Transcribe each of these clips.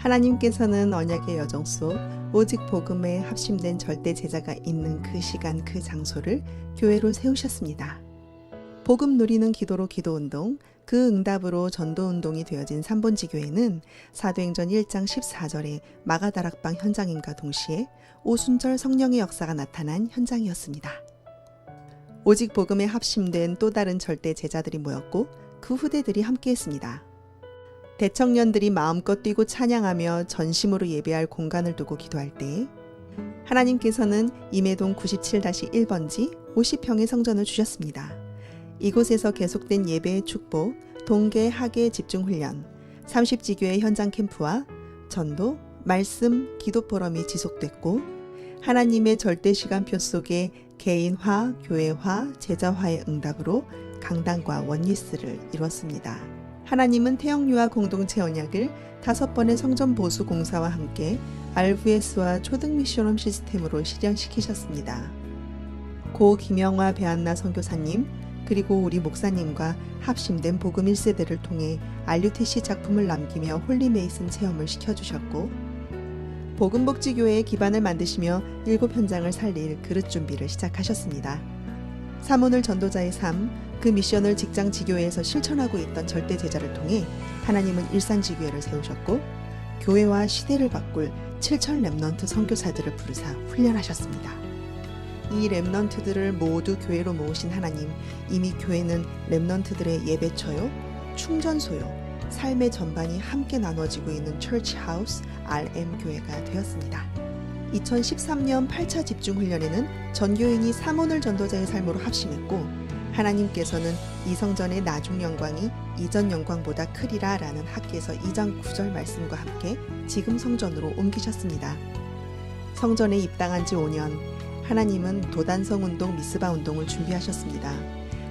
하나님께서는 언약의 여정 속 오직 복음에 합심된 절대 제자가 있는 그 시간 그 장소를 교회로 세우셨습니다. 복음 누리는 기도로 기도운동, 그 응답으로 전도운동이 되어진 삼본지교회는 사도행전 1장 14절의 마가다락방 현장임과 동시에 오순절 성령의 역사가 나타난 현장이었습니다. 오직 복음에 합심된 또 다른 절대 제자들이 모였고 그 후대들이 함께했습니다. 대청년들이 마음껏 뛰고 찬양하며 전심으로 예배할 공간을 두고 기도할 때 하나님께서는 임해동 97-1번지 50평의 성전을 주셨습니다. 이곳에서 계속된 예배의 축복, 동계, 학예 집중훈련, 30지교의 현장 캠프와 전도, 말씀, 기도 포럼이 지속됐고 하나님의 절대 시간표 속에 개인화, 교회화, 제자화의 응답으로 강단과 원리스를 이뤘습니다. 하나님은 태영유아 공동체 언약을 5번의 성전 보수 공사와 함께 RVS와 초등 미션홈 시스템으로 실현시키셨습니다. 고 김영화 배한나 선교사님 그리고 우리 목사님과 합심된 복음 1세대를 통해 RUTC 작품을 남기며 홀리메이슨 체험을 시켜주셨고 복음복지교회의 기반을 만드시며 7현장을 살릴 그릇 준비를 시작하셨습니다. 사모늘 전도자의 삶, 그 미션을 직장 지교회에서 실천하고 있던 절대 제자를 통해 하나님은 일산지교회를 세우셨고 교회와 시대를 바꿀 7천 렘넌트 선교사들을 부르사 훈련하셨습니다. 이 렘넌트들을 모두 교회로 모으신 하나님, 이미 교회는 렘넌트들의 예배처요, 충전소요, 삶의 전반이 함께 나눠지고 있는 처치하우스 RM교회가 되었습니다. 2013년 8차 집중훈련에는 전교인이 사모늘 전도자의 삶으로 합심했고 하나님께서는 이 성전의 나중 영광이 이전 영광보다 크리라 라는 학기에서 2장 9절 말씀과 함께 지금 성전으로 옮기셨습니다. 성전에 입당한 지 5년, 하나님은 도단성 운동 미스바 운동을 준비하셨습니다.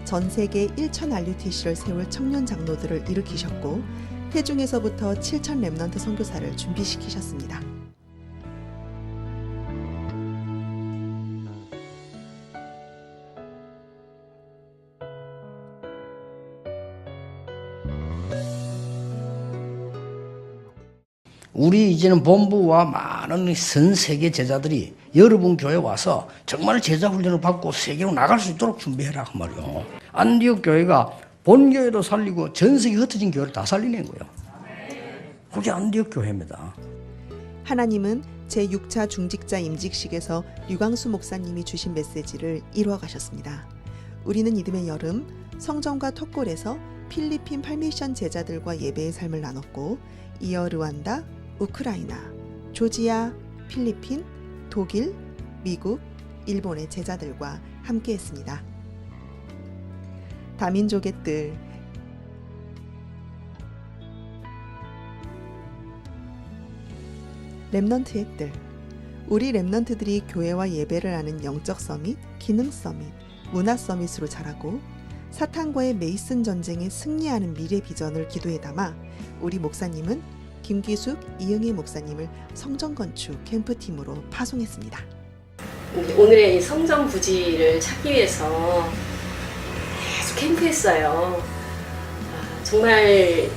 전 세계 1천 RUTC를 세울 청년 장로들을 일으키셨고 태중에서부터 7천 렘넌트 선교사를 준비시키셨습니다. 우리 이제는 본부와 많은 전 세계 제자들이 여러분 교회 와서 정말 제자 훈련을 받고 세계로 나갈 수 있도록 준비해라 그 말이요. 안디옥 교회가 본 교회도 살리고 전 세계 흩어진 교회를 다 살리는 거예요. 그게 안디옥 교회입니다. 하나님은 제6차 중직자 임직식에서 류광수 목사님이 주신 메시지를 이루어 가셨습니다. 우리는 이듬해 여름 성전과 턱골에서 필리핀 팔미션 제자들과 예배의 삶을 나눴고 이어 르완다, 우크라이나, 조지아, 필리핀, 독일, 미국, 일본의 제자들과 함께했습니다. 다민족의 뜰, 렘넌트의 뜰, 우리 렘넌트들이 교회와 예배를 하는 영적 서밋, 기능 서밋, 문화 서밋으로 자라고 사탄과의 메이슨 전쟁에 승리하는 미래 비전을 기도에 담아 우리 목사님은 김기숙, 이응희 목사님을 성전 건축 캠프팀으로 파송했습니다. 오늘의 이 성전 부지를 찾기 위해서 계속 캠프했어요. 정말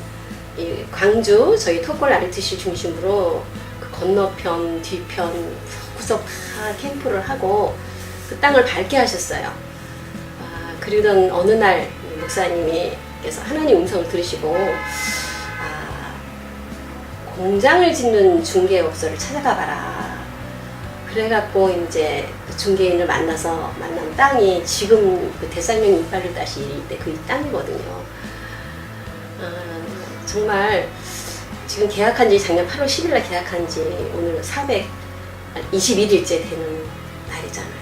이 광주 저희 턱골 RUTC 중심으로 그 건너편, 뒤편 구석구석 다 캠프를 하고 그 땅을 밝게 하셨어요. 그러던 어느 날 목사님께서 하나님 음성을 들으시고 공장을 짓는 중개업소를 찾아가 봐라. 그래갖고 이제 중개인을 만난 땅이 지금 그 대쌍령 이빨을 다시 때 그 땅이거든요. 정말 지금 계약한 지 작년 8월 10일날 계약한 지 오늘 421일째 되는 날이잖아요.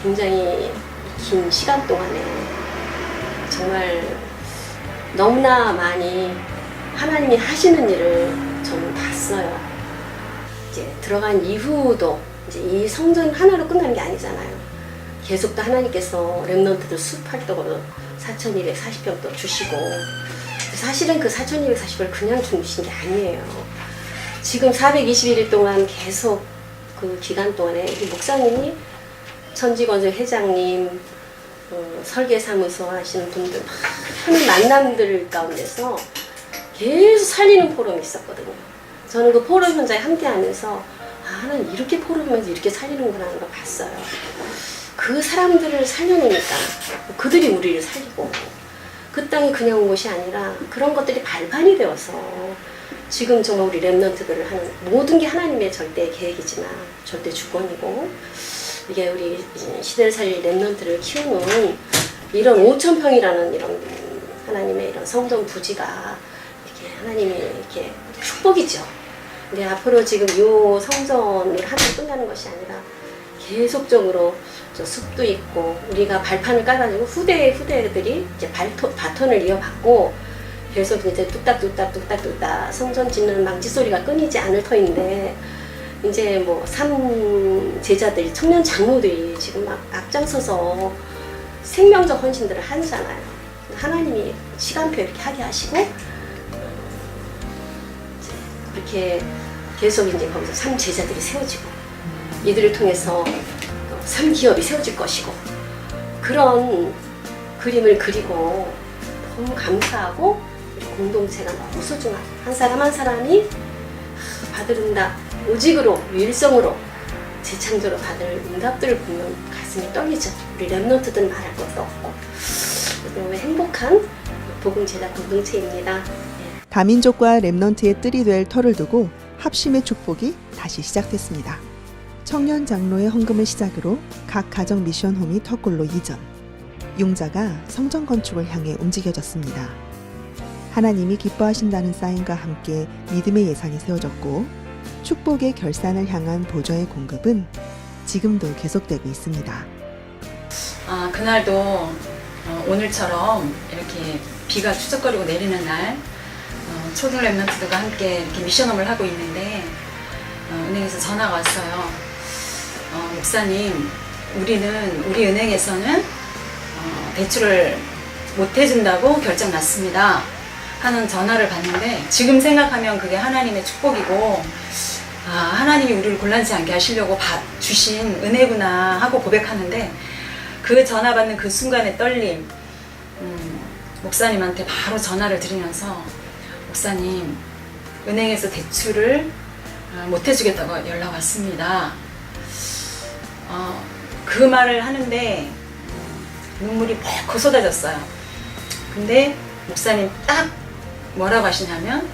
굉장히 긴 시간 동안에 정말 너무나 많이 하나님이 하시는 일을 저는 봤어요. 이제 들어간 이후도 이제 이 성전 하나로 끝나는 게 아니잖아요. 계속 또 하나님께서 렘넌트들 숲활동으로 4,240평 또 주시고 사실은 그 4,240평을 그냥 주신 게 아니에요. 지금 421일 동안 계속 그 기간 동안에 목사님이 천지건설 회장님, 설계사무소 하시는 분들 많은 만남들 가운데서 계속 살리는 포럼이 있었거든요. 저는 그 포럼 현장에 함께하면서 하나님 이렇게 포럼하면서 이렇게 살리는구나 하는 걸 봤어요. 그 사람들을 살려내니까 그들이 우리를 살리고 그 땅이 그냥 온 것이 아니라 그런 것들이 발판이 되어서 지금 정말 우리 랩런트들을 하는 모든 게 하나님의 절대 계획이지만 절대 주권이고 이게 우리 시대를 살릴 랩런트를 키우는 이런 5,000평이라는 이런 하나님의 이런 성전 부지가 이렇게 하나님이 이렇게 축복이죠. 근데 앞으로 지금 이 성전을 하나 끝나는 것이 아니라 계속적으로 저 숲도 있고 우리가 발판을 깔아주고 후대들이 이제 바톤을 이어받고 계속 이제 뚝딱뚝딱 성전 짓는 망치 소리가 끊이지 않을 터인데 이제 뭐 제자들이 청년 장로들이 지금 막 앞장서서 생명적 헌신들을 하잖아요. 하나님이 시간표 이렇게 하게 하시고 이제 그렇게 계속 이제 거기서 3제자들이 세워지고 이들을 통해서 3기업이 세워질 것이고 그런 그림을 그리고 너무 감사하고 우리 공동체가 너무 소중한 한 사람 한 사람이 받으른다 오직으로 일성으로 재창조로 받을 응답들을 보면 가슴이 떨리죠. 우리 랩런트들은 말할 것도 없고 너무 행복한 복음 제자 공동체입니다. 다민족과 랩넌트의 뜰이 될 터를 두고 합심의 축복이 다시 시작됐습니다. 청년 장로의 헌금을 시작으로 각 가정 미션홈이 턱골로 이전, 융자가 성전 건축을 향해 움직여졌습니다. 하나님이 기뻐하신다는 사인과 함께 믿음의 예산이 세워졌고 축복의 결산을 향한 보좌의 공급은 지금도 계속되고 있습니다. 그날도 오늘처럼 이렇게 비가 추적거리고 내리는 날 초등 랩런트들과 함께 이렇게 미션홈을 하고 있는데 은행에서 전화가 왔어요. 목사님, 우리 은행에서는 대출을 못 해준다고 결정 났습니다 하는 전화를 받는데 지금 생각하면 그게 하나님의 축복이고 하나님이 우리를 곤란치 않게 하시려고 주신 은혜구나 하고 고백하는데 그 전화 받는 그 순간의 떨림, 목사님한테 바로 전화를 드리면서 목사님, 은행에서 대출을 못 해주겠다고 연락 왔습니다. 그 말을 하는데 눈물이 펄컥 쏟아졌어요. 근데 목사님 딱 뭐라고 하시냐면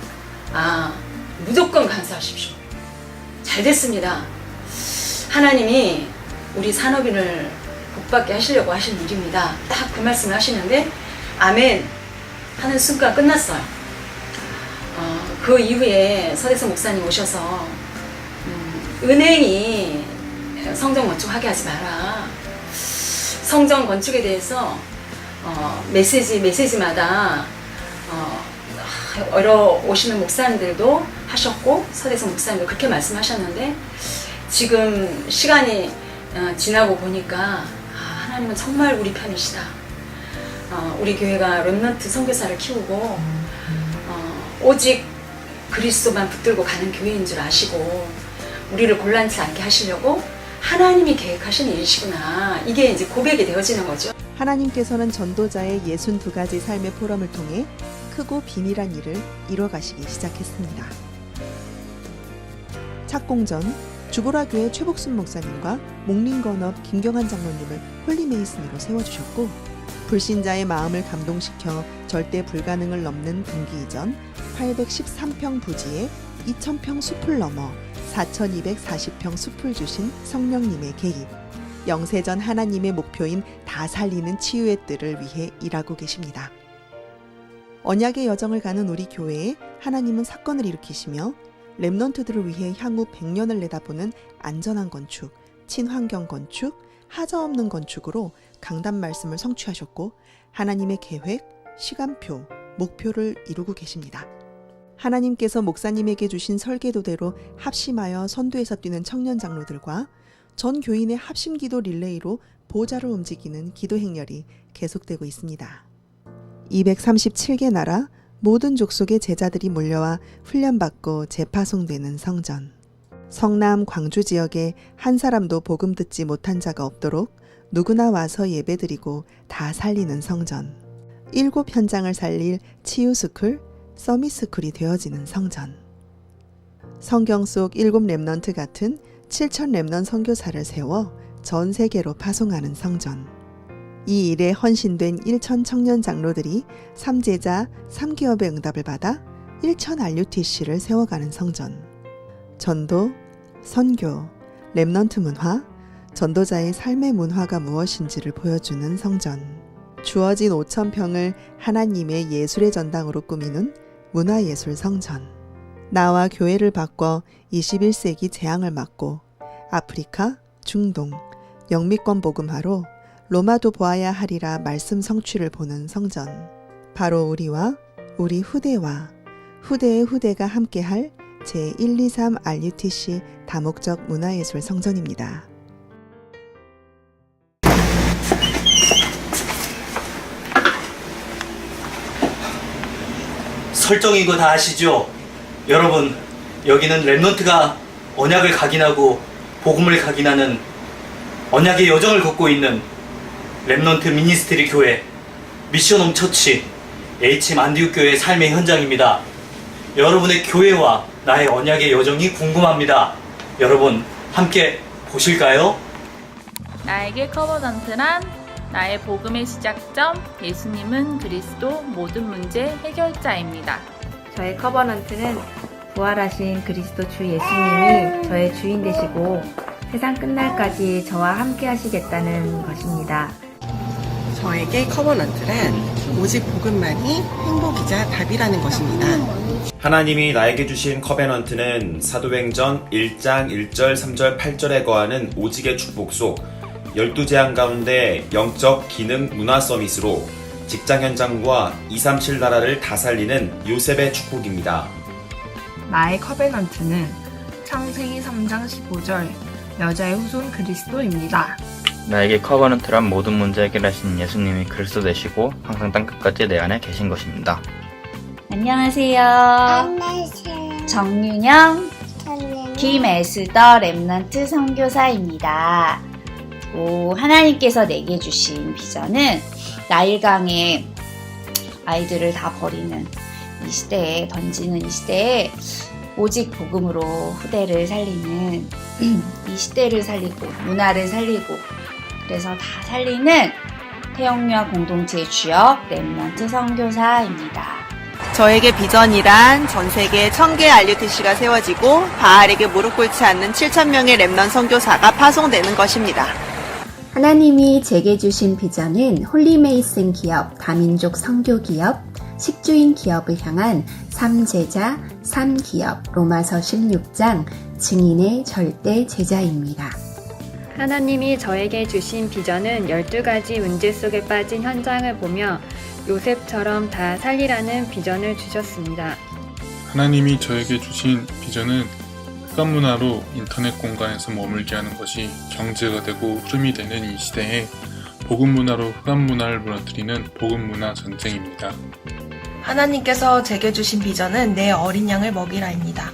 무조건 감사하십시오. 잘 됐습니다. 하나님이 우리 산업인을 복받게 하시려고 하신 일입니다. 딱 그 말씀을 하시는데 아멘 하는 순간 끝났어요. 그 이후에 서대성 목사님 오셔서 은행이 성전 건축하게 하지 마라. 성전 건축에 대해서 메시지마다 오시는 목사님들도 하셨고 서대성 목사님도 그렇게 말씀하셨는데 지금 시간이 지나고 보니까 하나님은 정말 우리 편이시다. 우리 교회가 랩런트 선교사를 키우고 오직 그리스도만 붙들고 가는 교회인 줄 아시고 우리를 곤란치 않게 하시려고 하나님이 계획하신 일이시구나. 이게 이제 고백이 되어지는 거죠. 하나님께서는 전도자의 62가지 삶의 포럼을 통해 크고 비밀한 일을 이뤄가시기 시작했습니다. 착공전 주보라교회 최복순 목사님과 목림건업 김경환 장로님을 홀리메이슨으로 세워주셨고 불신자의 마음을 감동시켜 절대 불가능을 넘는 분기 이전 813평 부지에 2000평 숲을 넘어 4240평 숲을 주신 성령님의 개입, 영세전 하나님의 목표인 다 살리는 치유의 뜰을 위해 일하고 계십니다. 언약의 여정을 가는 우리 교회에 하나님은 사건을 일으키시며 랩넌트들을 위해 향후 100년을 내다보는 안전한 건축, 친환경 건축, 하자없는 건축으로 강단 말씀을 성취하셨고 하나님의 계획, 시간표, 목표를 이루고 계십니다. 하나님께서 목사님에게 주신 설계도대로 합심하여 선두에서 뛰는 청년 장로들과 전 교인의 합심기도 릴레이로 보좌를 움직이는 기도 행렬이 계속되고 있습니다. 237개 나라 모든 족속의 제자들이 몰려와 훈련받고 재파송되는 성전. 성남 광주 지역에 한 사람도 복음 듣지 못한 자가 없도록 누구나 와서 예배드리고 다 살리는 성전. 7 현장을 살릴 치유스쿨, 서밋스쿨이 되어지는 성전. 성경 속 7 렘넌트 같은 7천 렘넌 선교사를 세워 전 세계로 파송하는 성전. 이 일에 헌신된 1천 청년 장로들이 3제자 3기업의 응답을 받아 1천 RUTC를 세워가는 성전. 전도, 선교, 렘넌트 문화, 전도자의 삶의 문화가 무엇인지를 보여주는 성전. 주어진 5천 평을 하나님의 예술의 전당으로 꾸미는 문화예술 성전. 나와 교회를 바꿔 21세기 재앙을 막고 아프리카, 중동, 영미권 복음화로 로마도 보아야 하리라 말씀 성취를 보는 성전. 바로 우리와 우리 후대와 후대의 후대가 함께할 제123 RUTC 다목적 문화예술 성전입니다. 설정인 거 다 아시죠? 여러분, 여기는 렘넌트가 언약을 각인하고 복음을 각인하는 언약의 여정을 걷고 있는 렘넌트 미니스트리 교회 미션홈 처치 HM 안디옥 교회의 삶의 현장입니다. 여러분의 교회와 나의 언약의 여정이 궁금합니다. 여러분, 함께 보실까요? 나에게 커버넌트란 나의 복음의 시작점, 예수님은 그리스도 모든 문제 해결자입니다. 저의 커버넌트는 부활하신 그리스도 주 예수님이 저의 주인 되시고 세상 끝날까지 저와 함께 하시겠다는 것입니다. 저에게 커버넌트란 오직 복음만이 행복이자 답이라는 것입니다. 하나님이 나에게 주신 커베넌트는 사도행전 1장 1절 3절 8절에 거하는 오직의 축복 속 12재앙 가운데 영적 기능 문화 서밋으로 직장 현장과 237 나라를 다 살리는 요셉의 축복입니다. 나의 커베넌트는 창세기 3장 15절 여자의 후손 그리스도입니다. 나에게 커버넌트란 모든 문제 해결하신 예수님이 그리스도 되시고 항상 땅끝까지 내 안에 계신 것입니다. 안녕하세요. 정윤영, 김에스더 렘넌트 선교사입니다. 하나님께서 내게 주신 비전은 나일강에 아이들을 다 버리는 이 시대에 던지는 이 시대에 오직 복음으로 후대를 살리는 이 시대를 살리고 문화를 살리고 그래서 다 살리는 태영유아 공동체의 주역 렘넌트 선교사입니다. 저에게 비전이란 전 세계 1000개의 RUTC가 세워지고 바알에게 무릎 꿇지 않는 7000명의 렘넌트 선교사가 파송되는 것입니다. 하나님이 제게 주신 비전은 홀리메이슨 기업, 다민족 선교 기업, 식주인 기업을 향한 3제자, 3기업, 로마서 16장, 증인의 절대 제자입니다. 하나님이 저에게 주신 비전은 12가지 문제 속에 빠진 현장을 보며 요셉처럼 다 살리라는 비전을 주셨습니다. 하나님이 저에게 주신 비전은 흑암 문화로 인터넷 공간에서 머물게 하는 것이 경제가 되고 흐름이 되는 이 시대에 복음 문화로 흑암 문화를 무너뜨리는 복음 문화 전쟁입니다. 하나님께서 제게 주신 비전은 내 어린 양을 먹이라입니다.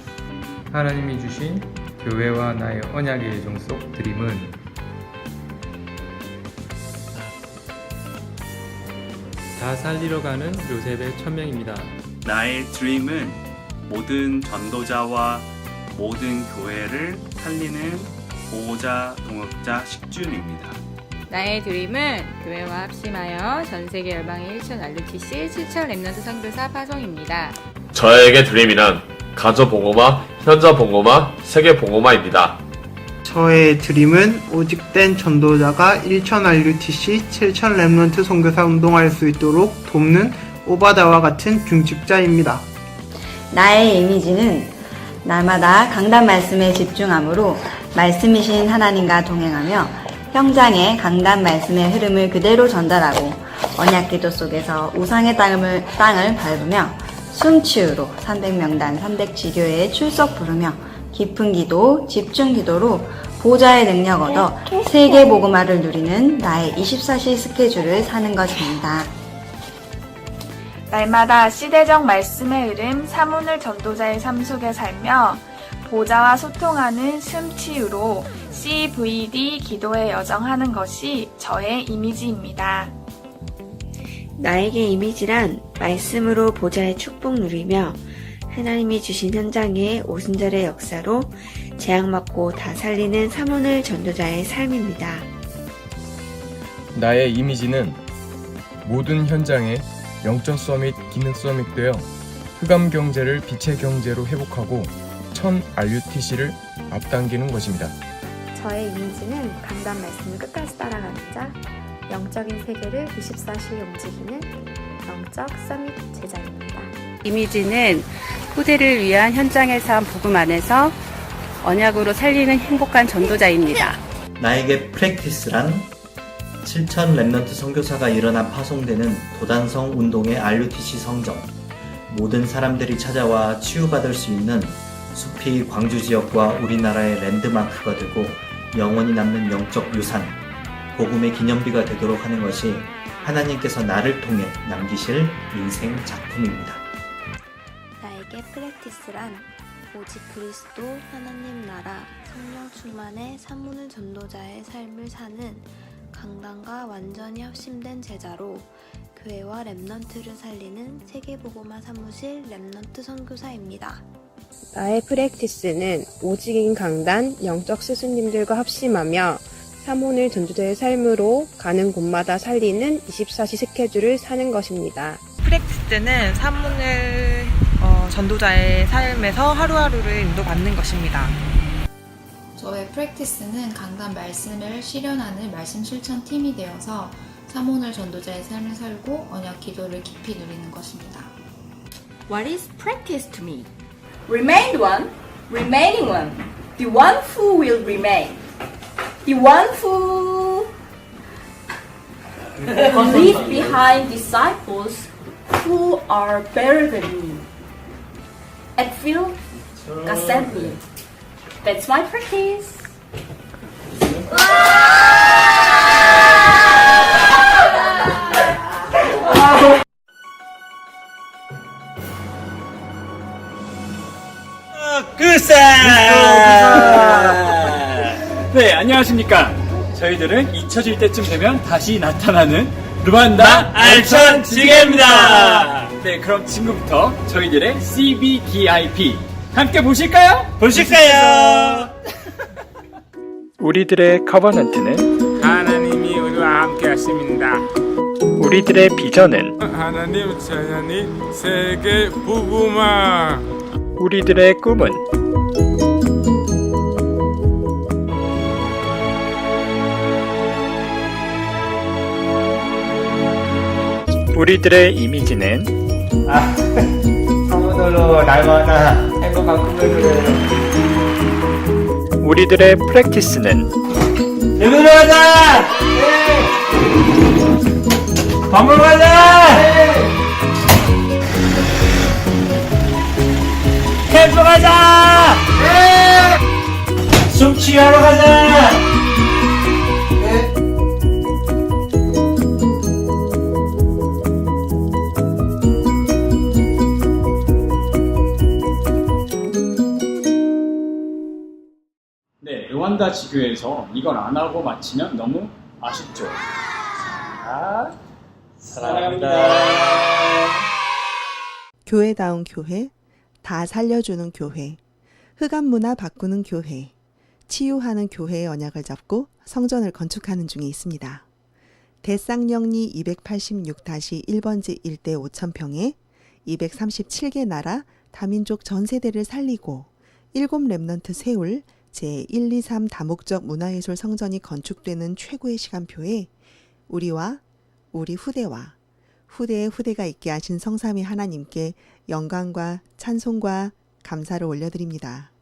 하나님이 주신 교회와 나의 언약의 예정 속 드림은 다 살리러 가는 요셉의 천명입니다. 나의 드림은 모든 전도자와 모든 교회를 살리는 보호자, 동역자, 식주인입니다. 나의 드림은 교회와 합심하여 전세계 열방의 1천 RUTC 7천 렘넌트 선교사 파송입니다. 저에게 드림이란 가정복음화, 현장복음화, 세계복음화입니다. 저의 드림은 오직된 전도자가 1천 RUTC 7천 렘넌트 선교사 운동할 수 있도록 돕는 오바다와 같은 중직자입니다. 나의 이미지는 날마다 강단 말씀에 집중함으로 말씀이신 하나님과 동행하며 현장의 강단 말씀의 흐름을 그대로 전달하고 언약기도 속에서 우상의 땅을 밟으며 숨치유로 300명단 300지교회에 출석 부르며 깊은 기도, 집중 기도로 보좌의 능력 얻어 세계 복음화를 누리는 나의 24시 스케줄을 사는 것입니다. 날마다 시대적 말씀의 흐름, 사문을 전도자의 삶 속에 살며 보좌와 소통하는 숨치유로 CVD 기도의 여정하는 것이 저의 이미지입니다. 나에게 이미지란 말씀으로 보좌의 축복 누리며 하나님이 주신 현장의 오순절의 역사로 재앙맞고 다 살리는 사모늘 전도자의 삶입니다. 나의 이미지는 모든 현장에 영적 및 기능성이 되어 흑암 경제를 빛의 경제로 회복하고 1000 RUTC를 앞당기는 것입니다. 저의 이미지는 강단 말씀을 끝까지 따라가는 자, 영적인 세계를 24시에 움직이는 영적 서밋 제자입니다. 이미지는 후대를 위한 현장의 삶 복음 안에서 언약으로 살리는 행복한 전도자입니다. 나에게 프랙티스란 7천 렘넌트 선교사가 일어나 파송되는 도단성 운동의 RUTC 성전, 모든 사람들이 찾아와 치유받을 수 있는 숲이 광주 지역과 우리나라의 랜드마크가 되고 영원히 남는 영적 유산, 복음의 기념비가 되도록 하는 것이 하나님께서 나를 통해 남기실 인생 작품입니다. 나에게 프랙티스란 오직 그리스도 하나님 나라 성령 충만의 사모늘 전도자의 삶을 사는 강단과 완전히 합심된 제자로 교회와 렘넌트를 살리는 세계복음화 사무실 렘넌트 선교사입니다. 나의 프랙티스는 오직인 강단, 영적 스승님들과 합심하며 사모늘 전도자의 삶으로 가는 곳마다 살리는 24시 스케줄을 사는 것입니다. 프랙티스는 사모늘 전도자의 삶에서 하루하루를 인도받는 것입니다. 저의 프랙티스는 강단 말씀을 실현하는 말씀 실천 팀이 되어서 사모늘 전도자의 삶을 살고 언약 기도를 깊이 누리는 것입니다. What is practice to me? Remained one, remaining one, the one who will remain, the one who leave behind disciples who are better than me, and feel God sent me. That's my practice. 네, 안녕하십니까. 저희들은 잊혀질 때쯤 되면 다시 나타나는 루만다 알천지게입니다. 네, 그럼 지금부터 저희들의 CBDIP 함께 보실까요? 우리들의 커버넌트는 하나님이 우리와 함께 하십니다. 우리들의 비전은 하나님 자녀니 세계 복음화. 우리들의 꿈은 우리들의 이미지는 사모들로 날마다 행복한 꿈을 꾸는 우리들의 프랙티스는 대문을 가자! 밥 먹으러 가자! 캠프 가자! 숨취하러 가자! 네, 르완다 지교에서 이걸 안 하고 마치면 너무 아쉽죠. 자, 사랑합니다. 교회다운 교회, 다 살려주는 교회, 흑암 문화 바꾸는 교회, 치유하는 교회의 언약을 잡고 성전을 건축하는 중에 있습니다. 대쌍령리 286-1번지 일대 5,000평에 237개 나라 다민족 전 세대를 살리고 7 렘넌트 세울 제1, 2, 3 다목적 문화예술 성전이 건축되는 최고의 시간표에 우리와 우리 후대와 후대의 후대가 있게 하신 성삼위 하나님께 영광과 찬송과 감사를 올려드립니다.